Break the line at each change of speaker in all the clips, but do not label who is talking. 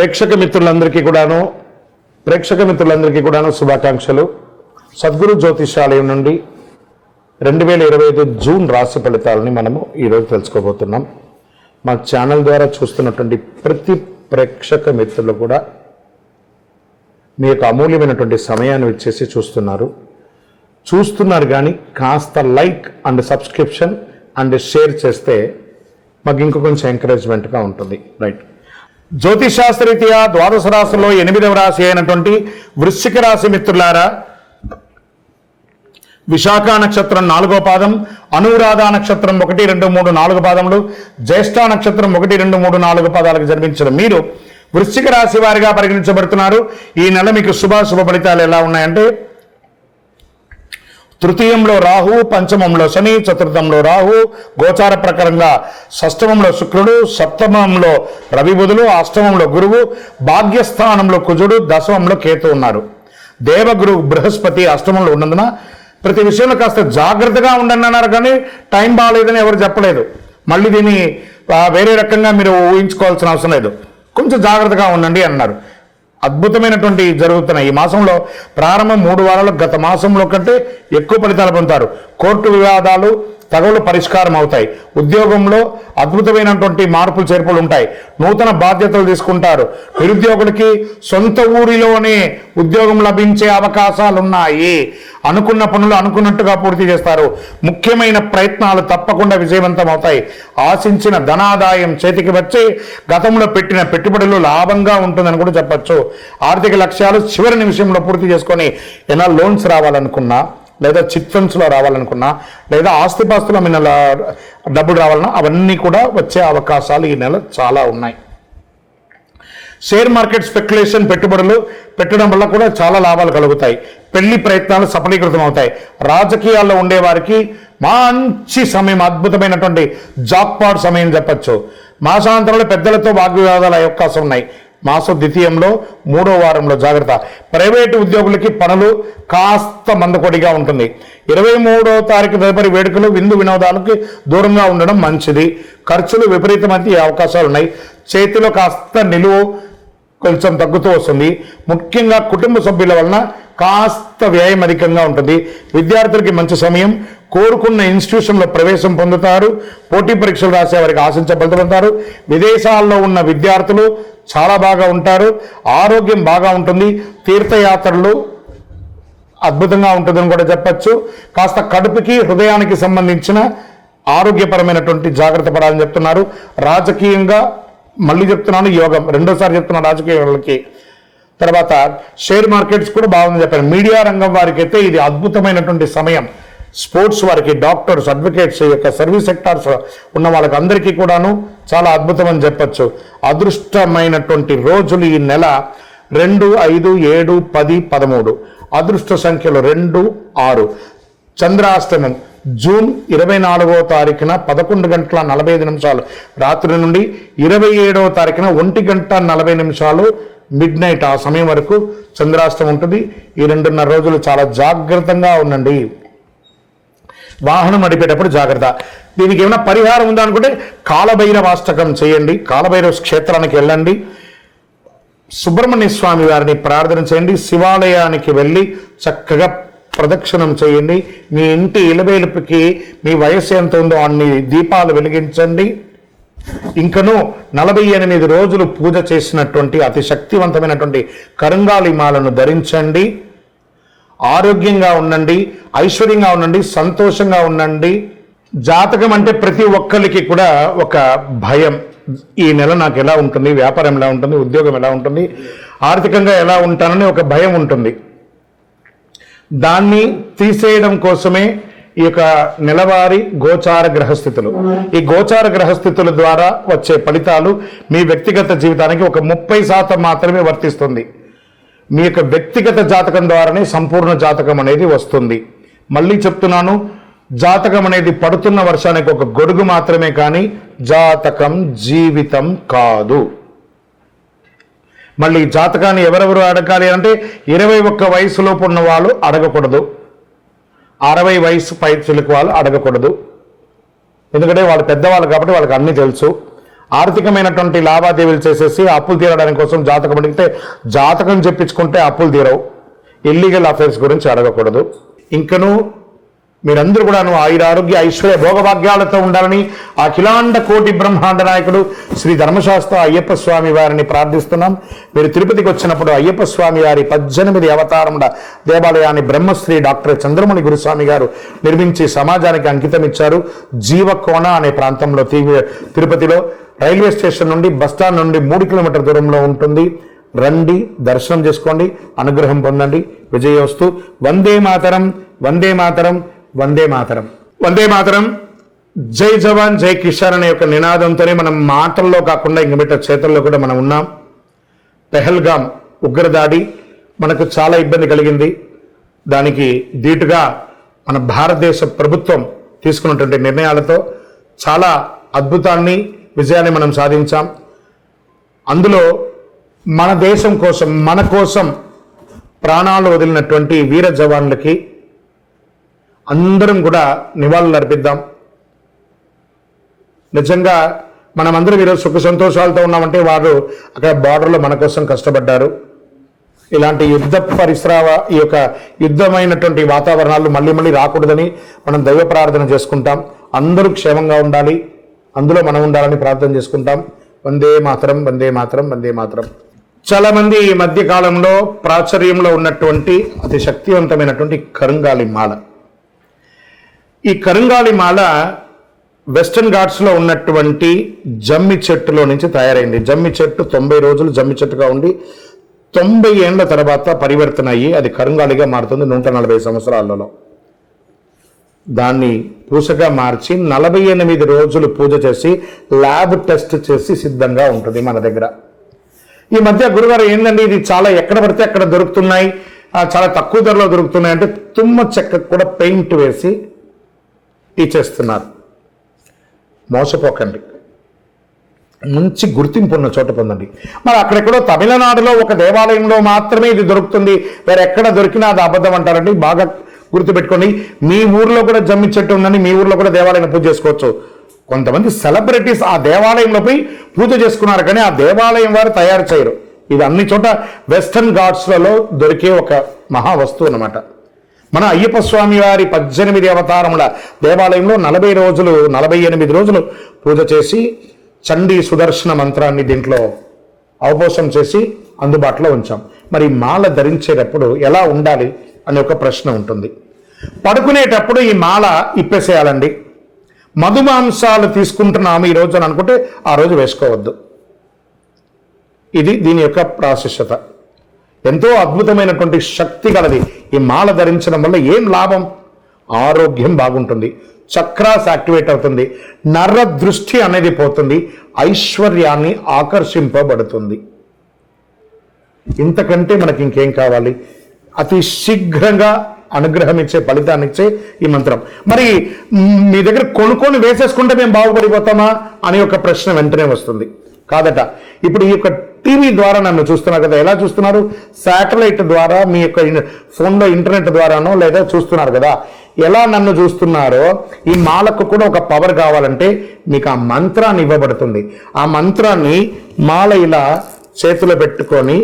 ప్రేక్షక మిత్రులందరికీ కూడాను శుభాకాంక్షలు. సద్గురు జ్యోతిషాలయం నుండి 2025 జూన్ రాశి ఫలితాలని మనము ఈరోజు తెలుసుకోబోతున్నాం. మా ఛానల్ ద్వారా చూస్తున్నటువంటి ప్రతి ప్రేక్షక మిత్రులు కూడా మీ యొక్క అమూల్యమైనటువంటి సమయాన్ని ఇచ్చేసి చూస్తున్నారు కానీ కాస్త like and subscription and share చేస్తే మాకు ఇంకో కొంచెం ఎంకరేజ్మెంట్గా ఉంటుంది. రైట్, జ్యోతిషాస్త్రరీత్యా ద్వాదశ రాశిలో 8వ రాశి అయినటువంటి వృశ్చిక రాశి మిత్రులారా, విశాఖ నక్షత్రం 4వ పాదం, అనురాధ నక్షత్రం 1, 2, 3, 4 పాదములు, జ్యేష్ఠ నక్షత్రం 1, 2, 3, 4 పాదాలకు జన్మించిన మీరు వృశ్చిక రాశి వారిగా పరిగణించబడుతున్నారు. ఈ నెల మీకు శుభ ఫలితాలు ఎలా ఉన్నాయంటే, తృతీయంలో రాహు, పంచమంలో శని, చతుర్థంలో రాహు, గోచార ప్రకారంగా షష్టమంలో శుక్రుడు, సప్తమంలో రవి బుధులు, అష్టమంలో గురువు, భాగ్యస్థానంలో కుజుడు, దశమంలో కేతు ఉన్నారు. దేవగురు బృహస్పతి అష్టమంలో ఉన్నందున ప్రతి విషయంలో కాస్త జాగ్రత్తగా ఉండండి అన్నారు, కానీ టైం బాగాలేదని ఎవరు చెప్పలేదు. మళ్ళీ దీన్ని వేరే రకంగా మీరు ఊహించుకోవాల్సిన అవసరం లేదు, కొంచెం జాగ్రత్తగా ఉండండి అన్నారు. అద్భుతమైనటువంటి జరుగుతున్నాయి. ఈ మాసంలో ప్రారంభం 3 వారాలు గత మాసంలో కంటే ఎక్కువ ఫలితాలు పొందుతారు. కోర్టు వివాదాలు తగవులు పరిష్కారం అవుతాయి. ఉద్యోగంలో అద్భుతమైనటువంటి మార్పులు చేర్పులు ఉంటాయి. నూతన బాధ్యతలు తీసుకుంటారు. నిరుద్యోగులకి సొంత ఊరిలోనే ఉద్యోగం లభించే అవకాశాలున్నాయి. అనుకున్న పనులు అనుకున్నట్టుగా పూర్తి చేస్తారు. ముఖ్యమైన ప్రయత్నాలు తప్పకుండా విజయవంతం అవుతాయి. ఆశించిన ధనాదాయం చేతికి వచ్చి గతంలో పెట్టిన పెట్టుబడులు లాభంగా ఉంటుందని కూడా చెప్పచ్చు. ఆర్థిక లక్ష్యాలు చివరి నిమిషంలో పూర్తి చేసుకొని ఏమైనా లోన్స్ రావాలనుకున్నా, లేదా చిట్ ఫండ్స్లో రావాలనుకున్నా, లేదా ఆస్తిపాస్తుల మీద డబ్బులు రావాలన్నా అవన్నీ కూడా వచ్చే అవకాశాలు ఈ నెల చాలా ఉన్నాయి. షేర్ మార్కెట్ స్పెక్యులేషన్ పెట్టుబడులు పెట్టడం వల్ల కూడా చాలా లాభాలు కలుగుతాయి. పెళ్లి ప్రయత్నాలు సఫలీకృతం అవుతాయి. రాజకీయాల్లో ఉండేవారికి మంచి సమయం, అద్భుతమైనటువంటి జాక్పాట్ సమయం చెప్పచ్చు. మాసాంతరంలో పెద్దలతో వాగ్వివాదాలు అయ్యే అవకాశం ఉన్నాయి. మాస ద్వితీయంలో 3వ వారంలో జాగ్రత్త. ప్రైవేటు ఉద్యోగులకి పనులు కాస్త మందకొడిగా ఉంటుంది. 23వ తారీఖు తదుపరి వేడుకలు, విందు వినోదాలకు దూరంగా ఉండడం మంచిది. ఖర్చులు విపరీతమైన అవకాశాలు ఉన్నాయి. చేతిలో కాస్త నిలువు కొంచెం తగ్గుతూ వస్తుంది. ముఖ్యంగా కుటుంబ సభ్యుల వలన కాస్త వ్యయం అధికంగా ఉంటుంది. విద్యార్థులకి మంచి సమయం. కోరుకున్న ఇన్స్టిట్యూషన్లో ప్రవేశం పొందుతారు. పోటీ పరీక్షలు రాసే వారికి ఆశించే ఫలితం పొందుతారు. విదేశాల్లో ఉన్న విద్యార్థులు చాలా బాగా ఉంటారు. ఆరోగ్యం బాగా ఉంటుంది. తీర్థయాత్రలు అద్భుతంగా ఉంటుందని కూడా చెప్పచ్చు. కాస్త కడుపుకి హృదయానికి సంబంధించిన ఆరోగ్యపరమైనటువంటి జాగ్రత్త పడాలని చెప్తున్నారు. రాజకీయంగా మళ్ళీ చెప్తున్నాను, యోగం రెండోసారి చెప్తున్నాను రాజకీయాలకి. తర్వాత షేర్ మార్కెట్స్ కూడా బాగుందని చెప్పారు. మీడియా రంగం వారికి అయితే ఇది అద్భుతమైనటువంటి సమయం. స్పోర్ట్స్ వారికి, డాక్టర్స్, అడ్వకేట్స్, యొక్క సర్వీస్ సెక్టార్స్ ఉన్న వాళ్ళకి అందరికీ కూడాను చాలా అద్భుతం అని చెప్పచ్చు. అదృష్టమైనటువంటి రోజులు ఈ నెల 2, 5, 7, 10, 13. అదృష్ట సంఖ్యలు 2, 6. చంద్రాష్టమం జూన్ 24వ తారీఖున 11:45 రాత్రి నుండి 27వ తారీఖున 1:40 మిడ్-నైట్ ఆ సమయం వరకు చంద్రాష్టమం ఉంటుంది. ఈ 2.5 రోజులు చాలా జాగ్రత్తగా ఉండండి. వాహనం నడిపేటప్పుడు జాగ్రత్త. దీనికి ఏమైనా పరిహారం ఉందా అనుకుంటే కాలభైరవాష్టకం చేయండి. కాలభైరవ క్షేత్రానికి వెళ్ళండి. సుబ్రహ్మణ్య స్వామి వారిని ప్రార్థన చేయండి. శివాలయానికి వెళ్ళి చక్కగా ప్రదక్షిణం చేయండి. మీ ఇంటి ఇలవేలుపుకి మీ వయస్సు ఎంత ఉందో అన్ని దీపాలు వెలిగించండి. ఇంకను 48 రోజులు పూజ చేసినటువంటి అతి శక్తివంతమైనటువంటి కరంగాలి మాలను ధరించండి. ఆరోగ్యంగా ఉండండి, ఐశ్వర్యంగా ఉండండి, సంతోషంగా ఉండండి. జాతకం అంటే ప్రతి ఒక్కరికి కూడా ఒక భయం. ఈ నెల నాకు ఎలా ఉంటుంది, వ్యాపారం ఎలా ఉంటుంది, ఉద్యోగం ఎలా ఉంటుంది, ఆర్థికంగా ఎలా ఉంటానని ఒక భయం ఉంటుంది. దాన్ని తీసేయడం కోసమే ఈ యొక్క నెలవారీ గోచార గ్రహస్థితులు. ఈ గోచార గ్రహస్థితుల ద్వారా వచ్చే ఫలితాలు మీ వ్యక్తిగత జీవితానికి ఒక 30% మాత్రమే వర్తిస్తుంది. మీ యొక్క వ్యక్తిగత జాతకం ద్వారానే సంపూర్ణ జాతకం అనేది వస్తుంది. మళ్ళీ చెప్తున్నాను, జాతకం అనేది పడుతున్న వర్షానికి ఒక గొడుగు మాత్రమే, కానీ జాతకం జీవితం కాదు. మళ్ళీ జాతకాన్ని ఎవరెవరు అడగాలి అంటే 21 వయసులోపు ఉన్న వాళ్ళు అడగకూడదు. 60 వయసు పైచులకు వాళ్ళు అడగకూడదు. ఎందుకంటే వాళ్ళు పెద్దవాళ్ళు కాబట్టి వాళ్ళకి అన్నీ తెలుసు. ఆర్థికమైనటువంటి లావాదేవీలు చేసేసి అప్పులు తీరడానికి కోసం జాతకం అడిగితే జాతకం చెప్పించుకుంటే అప్పులు తీరవు. ఇల్లీగల్ అఫైర్స్ గురించి అడగకూడదు. ఇంకను మీరందరూ కూడాను ఆయురారోగ్య ఐశ్వర్య భోగభాగ్యాలతో ఉండాలని అఖిలాండ కోటి బ్రహ్మాండ నాయకుడు శ్రీ ధర్మశాస్త్ర అయ్యప్ప స్వామి వారిని ప్రార్థిస్తున్నాం. మీరు తిరుపతికి వచ్చినప్పుడు అయ్యప్ప స్వామి వారి 18 అవతారముల దేవాలయాన్ని బ్రహ్మశ్రీ డాక్టర్ చంద్రమణి గురుస్వామి గారు నిర్మించి సమాజానికి అంకితం ఇచ్చారు. జీవకోణ అనే ప్రాంతంలో తిరుపతిలో రైల్వే స్టేషన్ నుండి బస్టాండ్ నుండి 3 కిలోమీటర్ల దూరంలో ఉంటుంది. రండి, దర్శనం చేసుకోండి, అనుగ్రహం పొందండి. విజయోస్తు. వందే మాతరం, వందే మాతరం, వందే మాతరం, వందే మాతరం. జై జవాన్ జై కిషాన్ అనే యొక్క నినాదంతోనే మనం మాటల్లో కాకుండా ఇంక మిగతా చేతుల్లో కూడా మనం ఉన్నాం. పెహల్గాం ఉగ్రదాడి మనకు చాలా ఇబ్బంది కలిగింది. దానికి ధీటుగా మన భారతదేశ ప్రభుత్వం తీసుకున్నటువంటి నిర్ణయాలతో చాలా అద్భుతాన్ని, విజయాన్ని మనం సాధించాం. అందులో మన దేశం కోసం, మన కోసం ప్రాణాలు వదిలినటువంటి వీర జవాన్లకి అందరం కూడా నివాళులు అర్పిద్దాం. నిజంగా మనమందరం ఈరోజు సుఖ సంతోషాలతో ఉన్నామంటే వారు అక్కడ బార్డర్లో మన కోసం కష్టపడ్డారు. ఇలాంటి యుద్ధ ఈ యొక్క యుద్ధమైనటువంటి వాతావరణాలు మళ్ళీ మళ్ళీ రాకూడదని మనం దైవ ప్రార్థన చేసుకుంటాం. అందరూ క్షేమంగా ఉండాలి, అందులో మనం ఉండాలని ప్రార్థన చేసుకుంటాం. వందే మాతరం, వందే మాతరం, వందే మాతరం. చాలా మంది ఈ మధ్య కాలంలో ప్రాచుర్యంలో ఉన్నటువంటి అతి శక్తివంతమైనటువంటి కరుంగాలి మాల. ఈ కరుంగాలి మాల వెస్టర్న్ ఘాట్స్లో ఉన్నటువంటి జమ్మి చెట్టులో నుంచి తయారైంది. జమ్మి చెట్టు 90 రోజులు జమ్మి చెట్టుగా ఉండి 90 ఏళ్ల తర్వాత పరివర్తన అయ్యి అది కరుంగాలిగా మారుతుంది 140 సంవత్సరాలలో. దాన్ని పూసగా మార్చి 48 రోజులు పూజ చేసి ల్యాబ్ టెస్ట్ చేసి సిద్ధంగా ఉంటుంది మన దగ్గర. ఈ మధ్య గురుగారు ఏంటండి ఇది చాలా ఎక్కడ పడితే అక్కడ దొరుకుతున్నాయి, చాలా తక్కువ ధరలో దొరుకుతున్నాయి అంటే తుమ్మ చెక్కకు కూడా పెయింట్ వేసి ఇచ్చేస్తున్నారు. మోసపోకండి, మంచి గుర్తింపు ఉన్న చోట పొందండి. మరి అక్కడెక్కడో తమిళనాడులో ఒక దేవాలయంలో మాత్రమే ఇది దొరుకుతుంది, వేరే ఎక్కడ దొరికినా అది అబద్ధం అంటారండి. బాగా గుర్తుపెట్టుకోండి. మీ ఊర్లో కూడా జమ్మి చెట్టు ఉందని మీ ఊర్లో కూడా దేవాలయం పూజ చేసుకోవచ్చు. కొంతమంది సెలబ్రిటీస్ ఆ దేవాలయంలో పోయి పూజ చేసుకున్నారు, కానీ ఆ దేవాలయం వారు తయారు చేయరు. ఇది అన్ని చోట వెస్టర్న్ ఘాట్స్లలో దొరికే ఒక మహా వస్తువు అన్నమాట. మన అయ్యప్ప స్వామి వారి 18 అవతారముల దేవాలయంలో 48 రోజులు పూజ చేసి చండీ సుదర్శన మంత్రాన్ని దీంట్లో అవపోసం చేసి అందుబాటులో ఉంచాం. మరి మాల ధరించేటప్పుడు ఎలా ఉండాలి అనే ఒక ప్రశ్న ఉంటుంది. పడుకునేటప్పుడు ఈ మాల ఇప్పేసేయాలండి. మధుమాంసాలు తీసుకుంటున్నాము ఈ రోజు అని అనుకుంటే ఆ రోజు వేసుకోవద్దు. ఇది దీని యొక్క ప్రాశస్యత. ఎంతో అద్భుతమైనటువంటి శక్తి కలది. ఈ మాల ధరించడం వల్ల ఏం లాభం? ఆరోగ్యం బాగుంటుంది, చక్రాస్ యాక్టివేట్ అవుతుంది, నర దృష్టి అనేది పోతుంది, ఐశ్వర్యాన్ని ఆకర్షింపబడుతుంది. ఇంతకంటే మనకి ఇంకేం కావాలి? అతి శీఘ్రంగా అనుగ్రహం ఇచ్చే, ఫలితాన్ని ఇచ్చే ఈ మంత్రం. మరి మీ దగ్గర కొనుక్కొని వేసేసుకుంటే మేము బాగుపడిపోతామా అని ఒక ప్రశ్న వెంటనే వస్తుంది. కాదట. ఇప్పుడు ఈ యొక్క టీవీ ద్వారా నన్ను చూస్తున్నారు కదా, ఎలా చూస్తున్నారు? శాటిలైట్ ద్వారా మీ యొక్క ఫోన్లో ఇంటర్నెట్ ద్వారానో లేదా చూస్తున్నారు కదా. ఎలా నన్ను చూస్తున్నారో ఈ మాలకు కూడా ఒక పవర్ కావాలంటే మీకు ఆ మంత్రాన్ని ఇవ్వబడుతుంది. ఆ మంత్రాన్ని మాల ఇలా చేతిలో పెట్టుకొని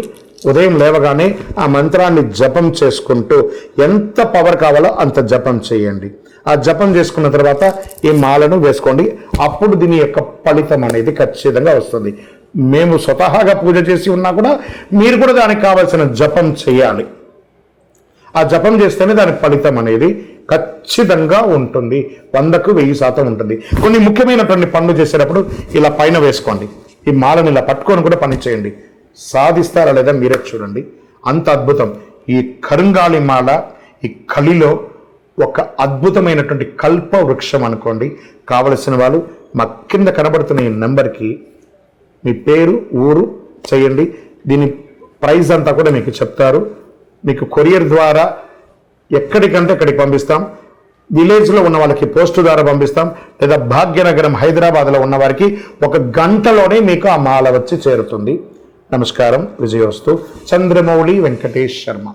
ఉదయం లేవగానే ఆ మంత్రాన్ని జపం చేసుకుంటూ ఎంత పవర్ కావాలో అంత జపం చేయండి. ఆ జపం చేసుకున్న తర్వాత ఈ మాలను వేసుకోండి. అప్పుడు దీని యొక్క ఫలితం అనేది ఖచ్చితంగా వస్తుంది. మేము స్వతహాగా పూజ చేసి ఉన్నా కూడా మీరు కూడా దానికి కావాల్సిన జపం చేయాలి. ఆ జపం చేస్తేనే దాని ఫలితం అనేది ఖచ్చితంగా ఉంటుంది. 100కు 1000% ఉంటుంది. కొన్ని ముఖ్యమైనటువంటి పనులు చేసేటప్పుడు ఇలా పైన వేసుకోండి. ఈ మాలను ఇలా పట్టుకొని కూడా పని చేయండి. సాధిస్తారా లేదా మీరే చూడండి. అంత అద్భుతం. ఈ కరుంగాలి మాల ఈ కలిలో ఒక అద్భుతమైనటువంటి కల్ప వృక్షం అనుకోండి. కావలసిన వాళ్ళు మా కింద కనబడుతున్న ఈ నెంబర్కి మీ పేరు, ఊరు చేయండి. దీని ప్రైస్ అంతా కూడా మీకు చెప్తారు. మీకు కొరియర్ ద్వారా ఎక్కడికంటే అక్కడికి పంపిస్తాం. విలేజ్లో ఉన్న వాళ్ళకి పోస్టు ద్వారా పంపిస్తాం. లేదా భాగ్యనగరం హైదరాబాద్లో ఉన్న వారికి 1 గంటలోనే మీకు ఆ మాల వచ్చి చేరుతుంది. నమస్కారం. విజయోస్తు. చంద్రమౌళి వెంకటేష్ శర్మ.